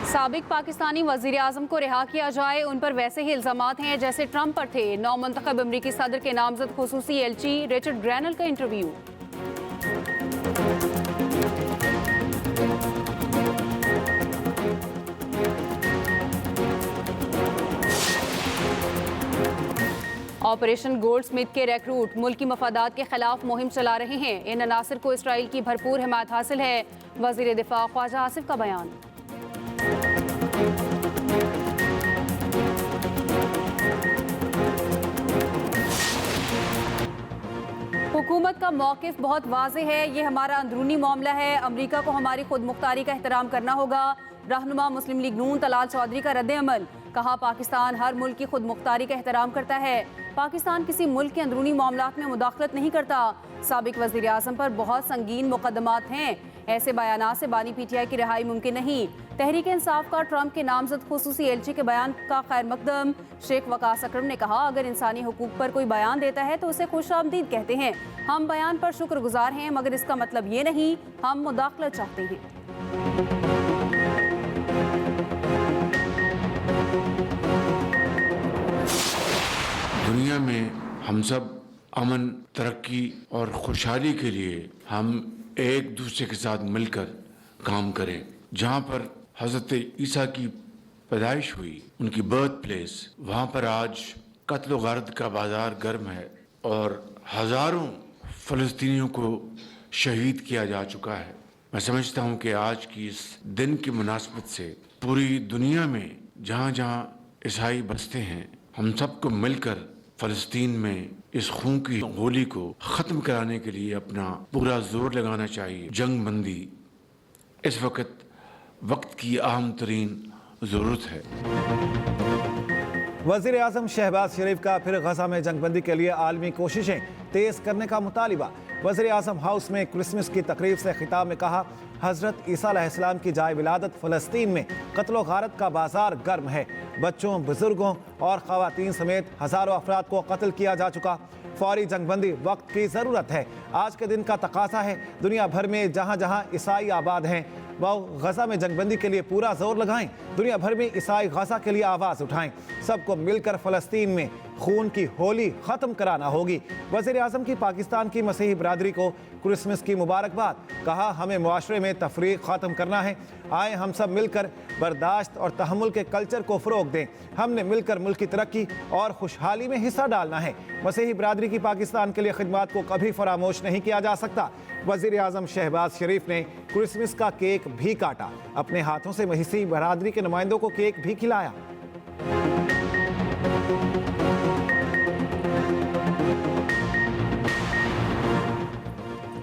साबिक पाकिस्तानी वजीर आजम को रिहा किया जाए, उन पर वैसे ही इल्जामात हैं जैसे ट्रंप पर थे। नौमुंतखब अमरीकी सदर के नामजद खुसूसी एलची रिचर्ड ग्रैनल का इंटरव्यू। ऑपरेशन गोल्ड स्मिथ के रिक्रूट मुल्क की मफादात के खिलाफ मुहिम चला रहे हैं। इन अनासर को इसराइल की भरपूर हिमायत हासिल है। वजीर दिफा ख्वाजा आसिफ का बयान। हुकूमत का मौक़िफ़ बहुत वाज़ेह है, ये हमारा अंदरूनी मामला है। अमरीका को हमारी खुद मुख्तारी का एहतराम करना होगा। रहनुमा मुस्लिम लीग नून तलाल चौधरी का रद्द अमल। कहा, पाकिस्तान हर मुल्क की खुद मुख्तारी का एहतराम करता है। पाकिस्तान किसी मुल्क के अंदरूनी मामलात में मुदाखलत नहीं करता। साबिक वज़ीर आज़म पर बहुत संगीन मुकदमात हैं। ऐसे बयानात से बानी पीटीआई की रिहाई मुमकिन नहीं। तहरीक इंसाफ का ट्रंप के नामजद खुसूसी एलची के बयान का खैर मकदम। शेख वकास अकरम ने कहा, अगर इंसानी हुकूक पर कोई बयान देता है तो उसे खुशामदीद कहते हैं। हम बयान पर शुक्रगुजार हैं, मगर इसका मतलब ये नहीं हम मुदाखलत चाहते हैं। दुनिया में हम सब अमन, तरक्की और खुशहाली के लिए हम एक दूसरे के साथ मिलकर काम करें। जहाँ पर हज़रत ईसा की पैदाइश हुई, उनकी बर्थ प्लेस, वहाँ पर आज कत्ल व गारत का बाजार गर्म है और हज़ारों फ़लस्तीनियों को शहीद किया जा चुका है। मैं समझता हूँ कि आज की इस दिन की मुनासबत से पूरी दुनिया में जहाँ जहाँ ईसाई बसते हैं, हम सबको मिलकर फ़लस्तीन में इस खून की होली को ख़त्म कराने के लिए अपना पूरा जोर लगाना चाहिए। जंग बंदी इस वक्त की अहम तरीन ज़रूरत है। वज़ीर आज़म शहबाज शरीफ का फिर गजा में जंगबंदी के लिए आलमी कोशिशें तेज़ करने का मुतालिबा। वज़ीर आज़म हाउस में क्रिसमस की तकरीब से खिताब में कहा, हज़रत ईसा अलैहिस्सलाम की जाए विलादत फ़लस्तीन में कत्ल गारत का बाजार गर्म है। बच्चों, बुजुर्गों और ख़वातीन समेत हज़ारों अफराद को कत्ल किया जा चुका। फौरी जंगबंदी वक्त की ज़रूरत है। आज के दिन का तकाज़ा है। दुनिया भर में जहाँ जहाँ ईसाई आबाद हैं, वह गजा में जंगबंदी के लिए पूरा जोर लगाएं। दुनिया भर में ईसाई गजा के लिए आवाज़ उठाएं। सबको मिलकर फ़लस्तीन में खून की होली ख़त्म कराना होगी। वज़ीर आज़म की पाकिस्तान की मसीही बरादरी को क्रिसमस की मुबारकबाद। कहा, हमें मुआशरे में तफरीक ख़त्म करना है। आए हम सब मिलकर बर्दाश्त और तहम्मुल के कल्चर को फ़रोग़ दें। हमने मिलकर मुल्क की तरक्की और खुशहाली में हिस्सा डालना है। मसीही बरादरी की पाकिस्तान के लिए खिदमत को कभी फरामोश नहीं किया जा सकता। वज़ीर आज़म शहबाज शरीफ ने क्रिसमस का केक भी काटा। अपने हाथों से मसीही बरादरी के नुमाइंदों को केक भी खिलाया।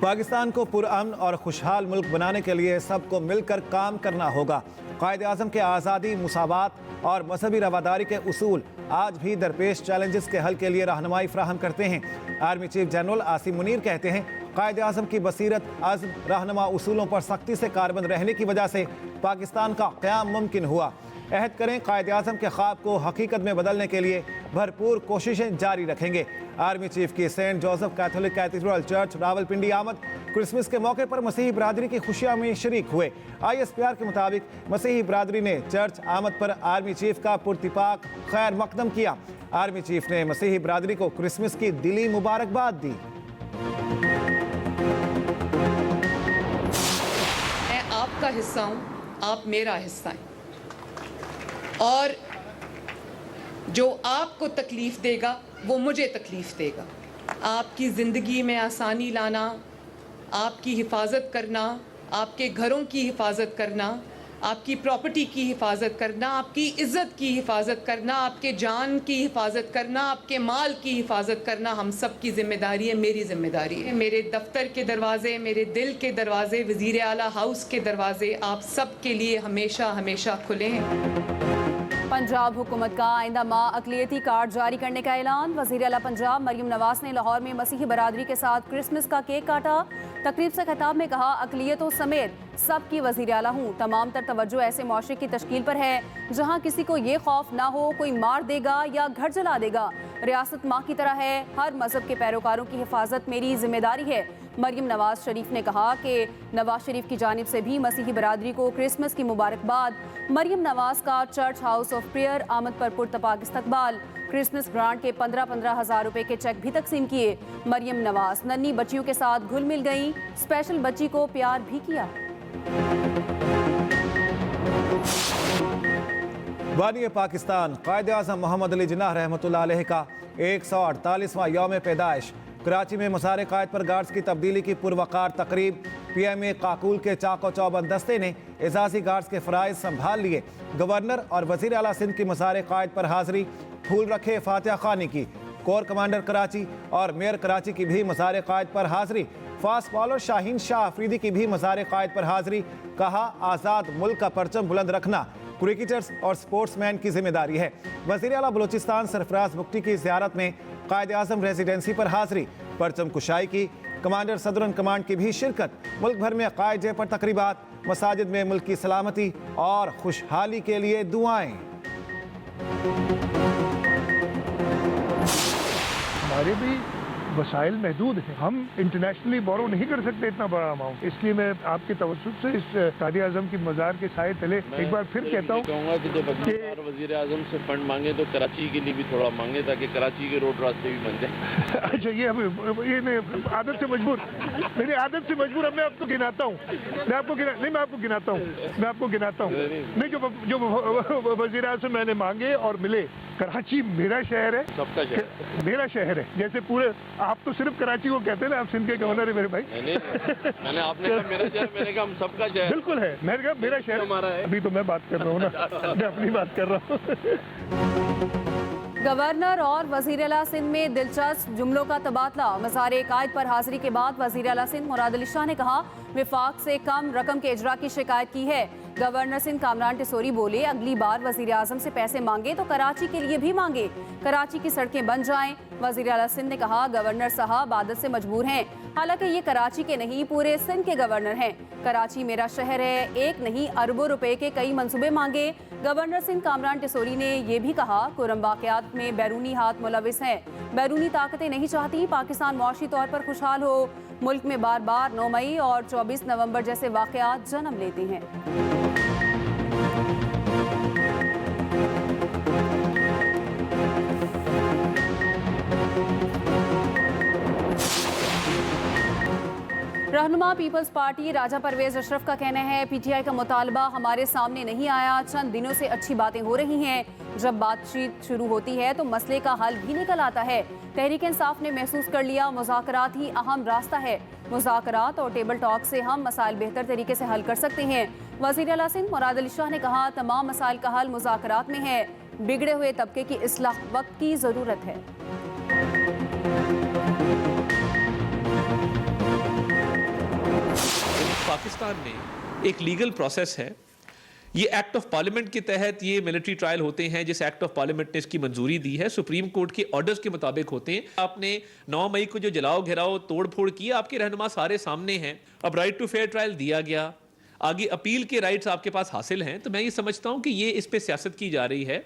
पाकिस्तान को पुरअमन और खुशहाल मुल्क बनाने के लिए सबको मिलकर काम करना होगा। कायद आज़म के आज़ादी, मुसावात और मजहबी रवादारी के उसूल आज भी दरपेश चैलेंजेस के हल के लिए रहनुमाई फ्राहम करते हैं। Army chief general Asim Munir कहते हैं, कायद आज़म की बसीरत, अज़्म, रहनुमा उसूलों पर सख्ती से कारबंद रहने की वजह से पाकिस्तान का क़याम मुमकिन हुआ। अहद करें, कायद आज़म के ख्वाब को हकीकत में बदलने के लिए भरपूर कोशिशें जारी रखेंगे। आर्मी चीफ की Saint Joseph Catholic cathedral church Rawalpindi आमद। क्रिसमस के मौके पर मसीही बरादरी की खुशियां में शरीक हुए। ISPR के मुताबिक मसीही बरादरी ने चर्च आमद पर आर्मी चीफ का पुरतिपाक खैर मकदम किया। आर्मी चीफ ने मसीही बरादरी को क्रिसमस की दिली मुबारकबाद दी। मैं आपका हिस्सा हूँ, आप मेरा हिस्सा हैं, और जो आपको तकलीफ देगा वो मुझे तकलीफ देगा। आपकी ज़िंदगी में आसानी लाना, आपकी हिफाजत करना, आपके घरों की हिफाजत करना, आपकी प्रॉपर्टी की हिफाजत करना, आपकी इज़्ज़त की हिफाजत करना, आपके जान की हिफाजत करना, आपके माल की हिफाजत करना हम सब की ज़िम्मेदारी है, मेरी ज़िम्मेदारी है। मेरे दफ्तर के दरवाज़े, मेरे दिल के दरवाज़े, वज़ीर आला हाउस के दरवाज़े आप सब के लिए हमेशा हमेशा खुले हैं। पंजाब हुकूमत का आइंदा माह अक़लियती कार्ड जारी करने का ऐलान। वज़ीर आला पंजाब मरियम नवाज़ ने लाहौर में मसीही बरादरी के साथ क्रिसमस का केक काटा। तकरीब से खिताब में कहा, अक़लियतों समेत सबकी वज़ीर आला हूँ। तमाम तर तवज्जो ऐसे माशरे की तश्कील पर है जहाँ किसी को ये खौफ ना हो कोई मार देगा या घर जला देगा। रियासत माँ की तरह है, हर मजहब के पैरोकारों की हिफाजत मेरी जिम्मेदारी है। मरियम नवाज शरीफ ने कहा कि नवाज शरीफ की जानिब से भी मसीही बरादरी को क्रिसमस की मुबारकबाद। मरियम नवाज का चर्च हाउस ऑफ प्रेयर आमद पर पुरतपाक इस्तकबाल। क्रिसमस ग्रांट के 15-15 हज़ार रुपए के चेक भी तकसीम किए। मरियम नवाज नन्ही बच्चियों के साथ घुल मिल गई, स्पेशल बच्ची को प्यार भी किया। बानी पाकिस्तान कायद आज़म मोहम्मद अली जिन्नाह रहमतुल्लाह अलैह का 148वां यौम पैदाइश। कराची में मज़ार कायद पर गार्ड्स की तब्दीली की पुरवकार तकरीब। PMA काकूल के चाको चौबंद दस्ते ने एजाजी गार्ड्स के फ़राइज़ संभाल लिए। गवर्नर और वज़ीर आला सिंध की मज़ार कायद पर हाज़िरी। फूल रखे फातिहा खानी की। कोर कमांडर कराची और मेयर कराची की भी मज़ार कायद पर हाज़िरी। फास्ट बॉलर शाहीन शाह अफरीदी की भी मज़ार कायद पर हाज़िरी। कहा आज़ाद मुल्क का परचम बुलंद रखना क्रिकेटर्स और स्पोर्ट्समैन की जिम्मेदारी है। वज़ीर आला बलूचिस्तान सरफराज बुख्ती की ज़ियारत में कायद आज़म रेजिडेंसी पर हाज़िरी। परचम कुशाई की। कमांडर सदरन कमांड की भी शिरकत। मुल्क भर में कायद डे पर तकरीबात। मसाजिद में मुल्क की सलामती और खुशहाली के लिए दुआएं। हमारे भी वसाइल महदूद हैं, हम इंटरनेशनली बोरो नहीं कर सकते इतना बड़ा अमाउंट। इसलिए मैं आपके तवज्जुह से इस कायद आज़म की मज़ार के साए तले एक बार फिर कहता हूँ कहूँगा कि जब वज़ीर आज़म से फंड मांगे तो कराची के लिए भी थोड़ा मांगे ताकि कराची के रोड रास्ते भी बन जाए। अच्छा, ये मैं आदत से मजबूर, मेरी आदत से मजबूर। अब मैं आपको गिनाता हूँ, मैं आपको गिनाता हूँ। नहीं, जो वज़ीर आज़म मैंने मांगे और मिले। कराची मेरा शहर है, सबका शहर मेरा शहर है। जैसे पूरे, आप तो सिर्फ कराची को कहते हैं ना, आप सिंध के गवर्नर है मेरे भाई। मैंने आपने कहा मेरा शहर, मैंने कहा हम सबका शहर। बिल्कुल है, मैंने कहा मेरा शहर हमारा है। अभी तो मैं बात कर रहा हूँ ना, मैं अपनी बात कर रहा हूँ। गवर्नर और वज़ीर आला सिंध में दिलचस्प जुमलों का तबादला। मज़ार कायद पर हाज़िरी के बाद वज़ीर आला सिंध मुराद अली शाह ने कहा विफाक से कम रकम के इजरा की शिकायत की है। गवर्नर सिंध कामरान टिसोरी बोले अगली बार वज़ीर आज़म से पैसे मांगे तो कराची के लिए भी मांगे, कराची की सड़कें बन जाएं। वज़ीर आला सिंध ने कहा गवर्नर साहब आदत से मजबूर हैं, हालांकि ये कराची के नहीं पूरे सिंध के गवर्नर हैं। कराची मेरा शहर है, एक नहीं अरबों रुपए के कई मंसूबे मांगे। गवर्नर सिंध कामरान टिसोरी ने यह भी कहा कुरम वाक़यात में बैरूनी हाथ मुलविस हैं, बैरूनी ताकतें नहीं चाहती पाकिस्तान मुआशी तौर पर खुशहाल हो। मुल्क में बार बार 9 मई और 24 नवंबर जैसे वाक़यात जन्म लेते हैं। रहनुमा पीपल्स पार्टी राजा परवेज अशरफ का कहना है PTI का मुतालबा हमारे सामने नहीं आया, चंद दिनों से अच्छी बातें हो रही हैं, जब बातचीत शुरू होती है तो मसले का हल भी निकल आता है। तहरीक इंसाफ ने महसूस कर लिया मुज़ाकरात ही अहम रास्ता है, मुज़ाकरात और टेबल टॉक से हम मसाइल बेहतर तरीके से हल कर सकते हैं। वज़ीर आला सिंध मुराद अली शाह ने कहा तमाम मसाइल का हल मुज़ाकरात में है, बिगड़े हुए तबके की इस्लाह वक्त की ज़रूरत है। पाकिस्तान में एक लीगल प्रोसेस है, ये एक्ट ऑफ पार्लियामेंट के तहत ये मिलिट्री ट्रायल होते हैं, जिस एक्ट ऑफ पार्लियामेंट ने इसकी मंजूरी दी है, सुप्रीम कोर्ट के ऑर्डर्स के मुताबिक होते हैं। आपने 9 मई को जो जलाओ घिराओ तोड़ फोड़ की, आपके रहनुमा सारे सामने हैं। अब राइट टू फेयर ट्रायल दिया गया, आगे अपील के राइट्स आपके पास हासिल हैं, तो मैं ये समझता हूं कि ये इस पे सियासत की जा रही है।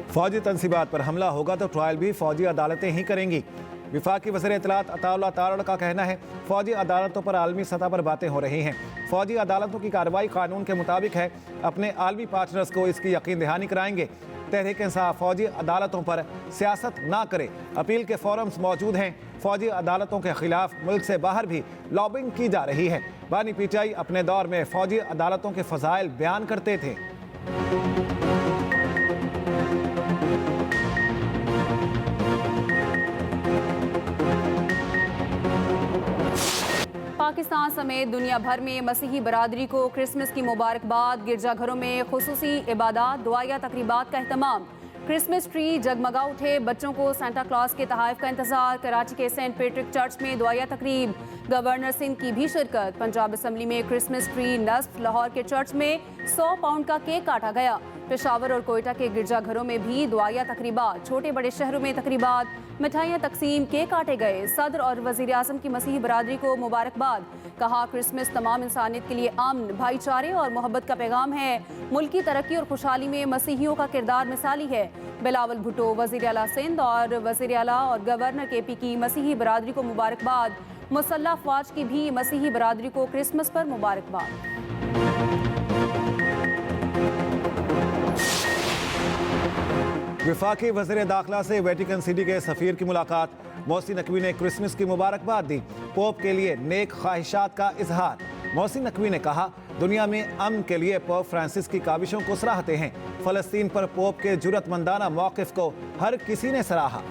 फौजी तनसीबात पर हमला होगा तो ट्रायल भी फौजी अदालतें ही करेंगी। विफाकी वज़ीर इत्तलात अताउल्लाह तारड़ का कहना है फौजी अदालतों पर आलमी सतह पर बातें हो रही हैं, फौजी अदालतों की कार्रवाई कानून के मुताबिक है, अपने आलमी पार्टनर्स को इसकी यकीन दहानी कराएंगे। तहरीक इंसाफ फौजी अदालतों पर सियासत ना करे, अपील के फोरम्स मौजूद हैं। फौजी अदालतों के खिलाफ मुल्क से बाहर भी लॉबिंग की जा रही है। बानी PTI अपने दौर में फौजी अदालतों के फजाइल बयान करते थे। पाकिस्तान समेत दुनिया भर में मसीही बरादरी को क्रिसमस की मुबारकबाद। गिरजाघरों में खुसूसी इबादत दुआया तकरीबात का एहतमाम। क्रिसमस ट्री जगमगा उठे, बच्चों को सेंटा क्लॉज के तहाइफ का इंतजार। कराची के सेंट पैट्रिक चर्च में दुआया तकरीब, गवर्नर सिंध की भी शिरकत। पंजाब असम्बली में क्रिसमस ट्री नस्ब। लाहौर के चर्च में 100 पाउंड का केक काटा गया। पेशावर और कोयटा के गिरजाघरों में भी दुआया तकरीबात, छोटे बड़े शहरों में तकरीबात, मिठाइयाँ तकसीम, केक काटे गए। सदर और वज़ीर आज़म की मसीही बरादरी को मुबारकबाद। कहा क्रिसमस तमाम इंसानियत के लिए अमन, भाईचारे और मोहब्बत का पैगाम है। मुल्क की तरक्की और खुशहाली में मसीहियों का किरदार मिसाली है। बिलावल भुट्टो, वज़ीर आला सिंध और वज़ीर आला और गवर्नर KP की मसीही बरादरी को मुबारकबाद। मुसल्लह अफवाज की भी मसीही बरादरी को क्रिसमस पर मुबारकबाद। विफाकी वज़ीर दाखिला से वेटिकन सिटी के सफ़ीर की मुलाकात। मोहसिन नकवी ने क्रिसमस की मुबारकबाद दी। पोप के लिए नेक ख्वाहिशात का इजहार। मोहसिन नकवी ने कहा दुनिया में अमन के लिए पोप फ्रांसिस की काविशों को सराहते हैं। फ़लस्तीन पर पोप के जुर्रतमंदाना मौक़िफ़ को हर किसी ने सराहा।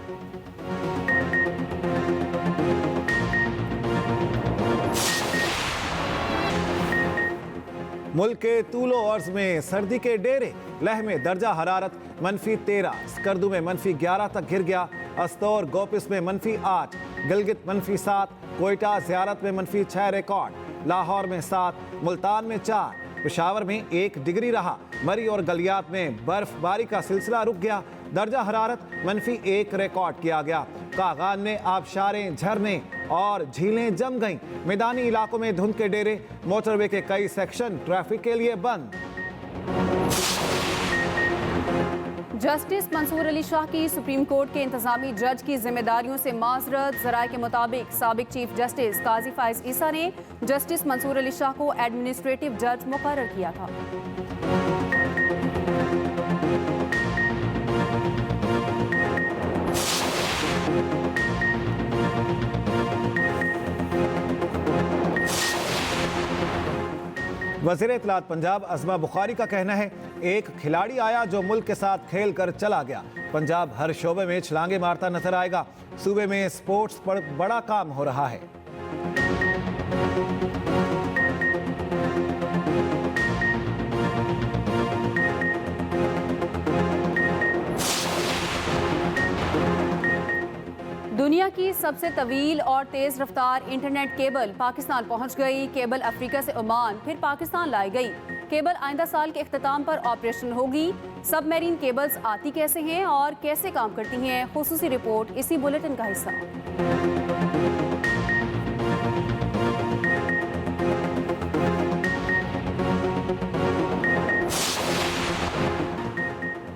मुल्क के तूलो अर्ज में सर्दी के डेरे। लह में दर्जा हरारत -13, स्कर्दू में -11 तक गिर गया। अस्तौर गोपिस में -8, गिलगित -7, कोयटा ज़ियारत में -6 रिकॉर्ड। लाहौर में 7, मुल्तान में 4, पेशावर में 1 डिग्री रहा। मरी और गलियात में बर्फबारी का सिलसिला रुक गया। दर्जा हरारत -1 रिकॉर्ड किया गया। कागान में आबशारें, झरने और झीलें जम गईं। मैदानी इलाकों में धुंध के डेरे। मोटरवे के कई सेक्शन ट्रैफिक के लिए बंद। जस्टिस मंसूर अली शाह की सुप्रीम कोर्ट के इंतजामी जज की जिम्मेदारियों से माजरत। ज़राए के मुताबिक साबिक चीफ जस्टिस काजी फाइज ईसा ने जस्टिस मंसूर अली शाह को एडमिनिस्ट्रेटिव जज मुकर्रर किया था। वज़ीर इत्तलात पंजाब अज़मा बुखारी का कहना है एक खिलाड़ी आया जो मुल्क के साथ खेल कर चला गया। पंजाब हर शोबे में छलांगे मारता नजर आएगा। सूबे में स्पोर्ट्स पर बड़ा काम हो रहा है। दुनिया की सबसे तवील और तेज रफ्तार इंटरनेट केबल पाकिस्तान पहुंच गई। केबल अफ्रीका से ओमान फिर पाकिस्तान लाई गई। केबल आइंदा साल के इख्तिताम पर ऑपरेशनल होगी। सबमरीन केबल्स आती कैसे हैं और कैसे काम करती हैं, खुसूसी रिपोर्ट इसी बुलेटिन का हिस्सा।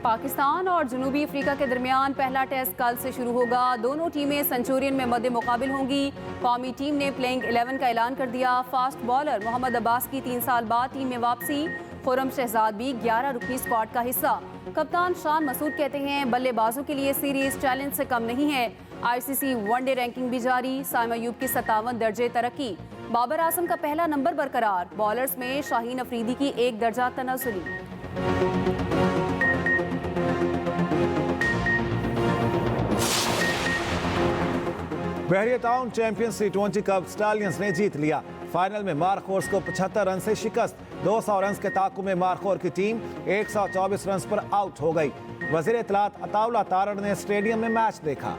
पाकिस्तान और जनूबी अफ्रीका के दरमियान पहला टेस्ट कल से शुरू होगा। दोनों टीमें सेंचुरियन में मद्दे मुकाबिल होंगी। कौमी टीम ने प्लेइंग 11 का ऐलान कर दिया। फास्ट बॉलर मोहम्मद अब्बास की 3 साल बाद टीम में वापसी। खुर्रम शहजाद भी 11 रुकनी स्क्वाड का हिस्सा। कप्तान शान मसूद कहते हैं बल्लेबाजों के लिए सीरीज चैलेंज से कम नहीं है। ICC वनडे रैंकिंग भी जारी। साइम अयूब की 57 दर्जे तरक्की। बाबर आजम का पहला नंबर बरकरार। बॉलर्स में शाहीन अफरीदी की 1 दर्जा तनाजुली। Bahria town champions T20 cup stallions ने जीत लिया। फाइनल में मारखोर्स को 75 रन से शिकस्त। 200 रन के ताकु में मारखोर की टीम 124 रन पर आउट हो गई। वज़ीर इत्तलात अताउल्ला तारड़ ने स्टेडियम में मैच देखा।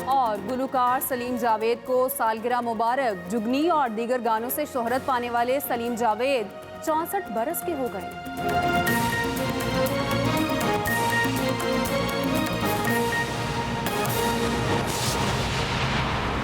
और गुलकार सलीम जावेद को सालगिरह मुबारक। जुगनी और दीगर गानों से शोहरत पाने वाले सलीम जावेद 64 बरस के हो गए।